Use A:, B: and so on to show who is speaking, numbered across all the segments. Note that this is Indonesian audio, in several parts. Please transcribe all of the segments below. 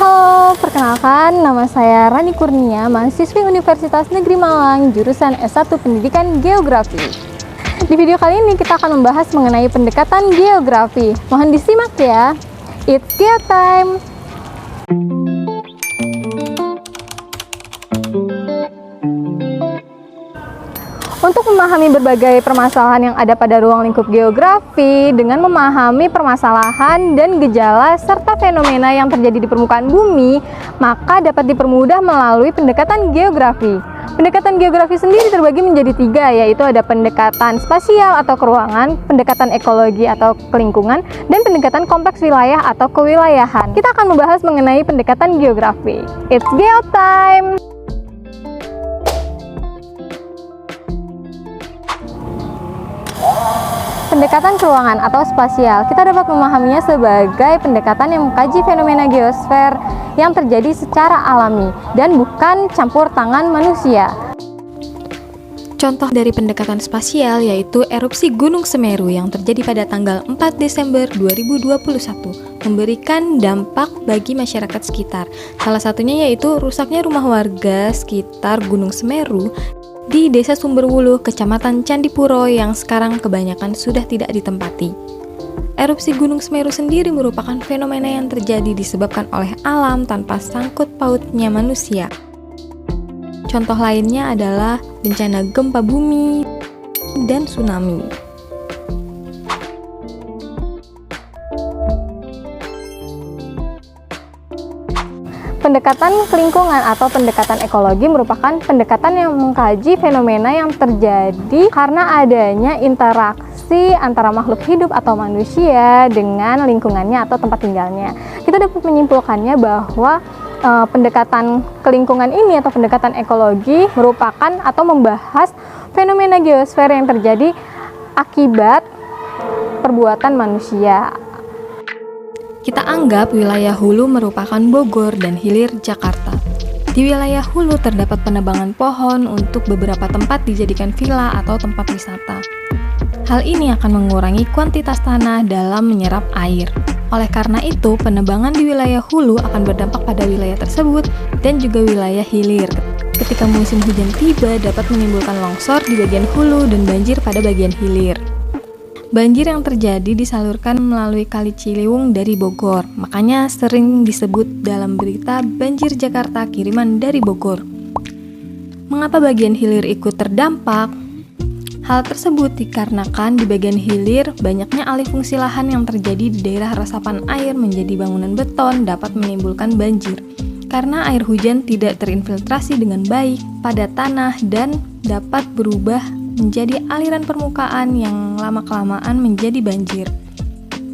A: Halo, perkenalkan nama saya Rani Kurnia, mahasiswi Universitas Negeri Malang, jurusan S1 Pendidikan Geografi. Di video kali ini kita akan membahas mengenai pendekatan geografi. Mohon disimak ya. It's Geo Time. Untuk memahami berbagai permasalahan yang ada pada ruang lingkup geografi, dengan memahami permasalahan dan gejala serta fenomena yang terjadi di permukaan bumi, maka dapat dipermudah melalui pendekatan geografi. Pendekatan geografi sendiri terbagi menjadi tiga, yaitu ada pendekatan spasial atau keruangan, pendekatan ekologi atau kelingkungan, dan pendekatan kompleks wilayah atau kewilayahan. Kita akan membahas mengenai pendekatan geografi. It's Geo Time! Pendekatan keruangan atau spasial, kita dapat memahaminya sebagai pendekatan yang mengkaji fenomena geosfer yang terjadi secara alami dan bukan campur tangan manusia.
B: Contoh dari pendekatan spasial yaitu erupsi Gunung Semeru yang terjadi pada tanggal 4 Desember 2021 memberikan dampak bagi masyarakat sekitar. Salah satunya yaitu rusaknya rumah warga sekitar Gunung Semeru di Desa Sumberwuluh, Kecamatan Candipuro yang sekarang kebanyakan sudah tidak ditempati. Erupsi Gunung Semeru sendiri merupakan fenomena yang terjadi disebabkan oleh alam tanpa sangkut pautnya manusia. Contoh lainnya adalah bencana gempa bumi dan tsunami.
A: Pendekatan kelingkungan atau pendekatan ekologi merupakan pendekatan yang mengkaji fenomena yang terjadi karena adanya interaksi antara makhluk hidup atau manusia dengan lingkungannya atau tempat tinggalnya. Kita dapat menyimpulkannya bahwa pendekatan kelingkungan ini atau pendekatan ekologi merupakan atau membahas fenomena geosfer yang terjadi akibat perbuatan manusia.
B: Kita anggap wilayah hulu merupakan Bogor dan hilir Jakarta. Di wilayah hulu terdapat penebangan pohon untuk beberapa tempat dijadikan villa atau tempat wisata. Hal ini akan mengurangi kuantitas tanah dalam menyerap air. Oleh karena itu, penebangan di wilayah hulu akan berdampak pada wilayah tersebut dan juga wilayah hilir. Ketika musim hujan tiba, dapat menimbulkan longsor di bagian hulu dan banjir pada bagian hilir. Banjir yang terjadi disalurkan melalui Kali Ciliwung dari Bogor, makanya sering disebut dalam berita banjir Jakarta kiriman dari Bogor. Mengapa bagian hilir ikut terdampak? Hal tersebut dikarenakan di bagian hilir banyaknya alih fungsi lahan yang terjadi di daerah resapan air menjadi bangunan beton dapat menimbulkan banjir. Karena air hujan tidak terinfiltrasi dengan baik pada tanah dan dapat berubah menjadi aliran permukaan yang lama-kelamaan menjadi banjir.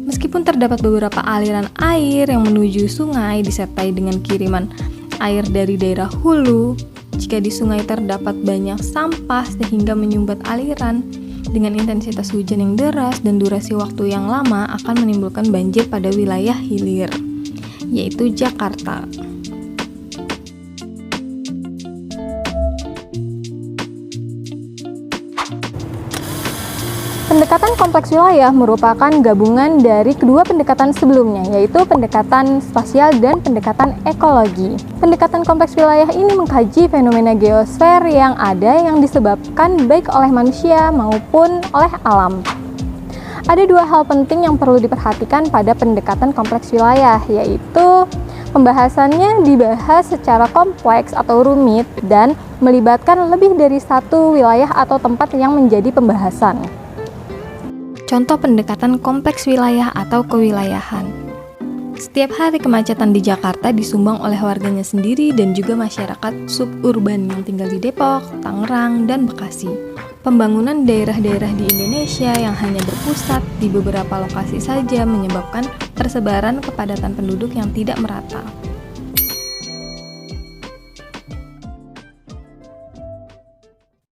B: Meskipun terdapat beberapa aliran air yang menuju sungai disertai dengan kiriman air dari daerah hulu, jika di sungai terdapat banyak sampah sehingga menyumbat aliran, dengan intensitas hujan yang deras dan durasi waktu yang lama akan menimbulkan banjir pada wilayah hilir, yaitu Jakarta.
A: Pendekatan kompleks wilayah merupakan gabungan dari kedua pendekatan sebelumnya, yaitu pendekatan spasial dan pendekatan ekologi. Pendekatan kompleks wilayah ini mengkaji fenomena geosfer yang ada yang disebabkan baik oleh manusia maupun oleh alam. Ada dua hal penting yang perlu diperhatikan pada pendekatan kompleks wilayah, yaitu pembahasannya dibahas secara kompleks atau rumit dan melibatkan lebih dari satu wilayah atau tempat yang menjadi pembahasan.
B: Contoh pendekatan kompleks wilayah atau kewilayahan. Setiap hari kemacetan di Jakarta disumbang oleh warganya sendiri dan juga masyarakat suburban yang tinggal di Depok, Tangerang, dan Bekasi. Pembangunan daerah-daerah di Indonesia yang hanya berpusat di beberapa lokasi saja menyebabkan persebaran kepadatan penduduk yang tidak merata.